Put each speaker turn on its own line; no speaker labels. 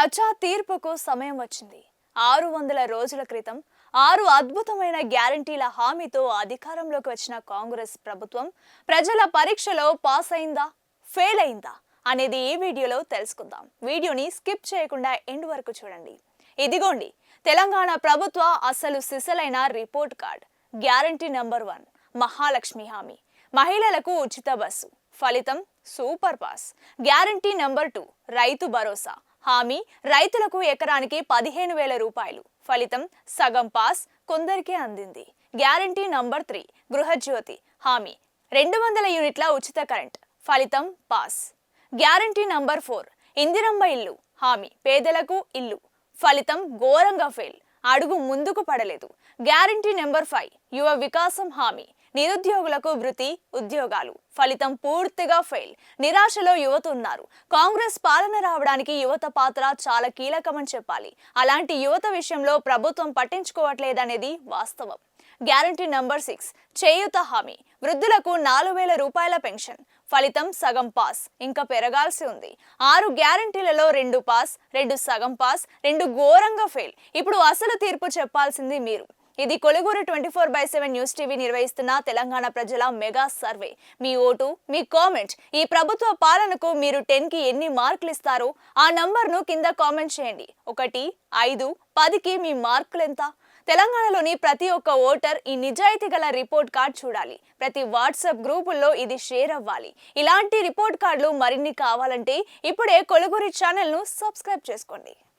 ప్రజా తీర్పుకు సమయం వచ్చింది. 600 రోజుల క్రితం 6 అద్భుతమైన గ్యారంటీల హామీతో అధికారంలోకి వచ్చిన కాంగ్రెస్ ప్రభుత్వం ప్రజల పరీక్షలో పాస్ అయిందా, ఫెయిల్ అయిందా అనేది ఈ వీడియోలో తెలుసుకుందాం. వీడియోని స్కిప్ చేయకుండా ఎండ్ వరకు చూడండి. ఇదిగోండి తెలంగాణ ప్రభుత్వ అసలు సిసలైన report card. Guarantee number 1 Mahalakshmi హామీ, మహిళలకు ఉచిత బస్సు, ఫలితం super pass. Guarantee number 2 Rythu Bharosa హామీ, రైతులకు ఎకరానికి 15,000 రూపాయలు, ఫలితం సగం పాస్, కొందరికే అందింది. గ్యారంటీ నంబర్ 3 గృహజ్యోతి హామీ, 200 యూనిట్ల ఉచిత కరెంట్, ఫలితం పాస్. గ్యారంటీ నంబర్ 4 ఇందిరమ్మ ఇల్లు హామీ, పేదలకు ఇల్లు, ఫలితం ఘోరంగా ఫెయిల్, అడుగు ముందుకు పడలేదు. గ్యారంటీ నెంబర్ 5 యువ వికాసం హామీ, నిరుద్యోగులకు వృత్తి ఉద్యోగాలు, ఫలితం పూర్తిగా ఫెయిల్. నిరాశలో యువత ఉన్నారు. కాంగ్రెస్ పాలన రావడానికి యువత పాత్ర చాలా కీలకమని చెప్పాలి. అలాంటి యువత విషయంలో ప్రభుత్వం పట్టించుకోవట్లేదనేది వాస్తవం. గ్యారంటీ నెంబర్ 6 చేయూత హామీ, వృద్ధులకు 4,000 రూపాయల పెన్షన్, ఫలితం సగం పాస్, ఇంకా పెరగాల్సి ఉంది. 6 గ్యారంటీలలో 2 పాస్, 2 సగం పాస్, 2 ఘోరంగా ఫెయిల్. ఇప్పుడు అసలు తీర్పు చెప్పాల్సింది మీరు. ఇది కొలుగురు 24/7 న్యూస్ టీవీ నిర్వహిస్తున్న తెలంగాణ ప్రజల మెగా సర్వే. మీ ఓటు, మీ కామెంట్, ఈ ప్రభుత్వ పాలనకు మీరు 10కి ఎన్ని మార్కులు ఇస్తారో ఆ నంబర్ను కింద కామెంట్ చేయండి. 1, 5, 10కి మీ మార్కులు ఎంత? తెలంగాణలోని ప్రతి ఒక్క ఓటర్ ఈ నిజాయితీ గల రిపోర్ట్ కార్డ్ చూడాలి. ప్రతి వాట్సాప్ గ్రూపుల్లో ఇది షేర్ అవ్వాలి. ఇలాంటి రిపోర్ట్ కార్డులు మరిన్ని కావాలంటే ఇప్పుడే కొలుగురి ఛానల్ను సబ్స్క్రైబ్ చేసుకోండి.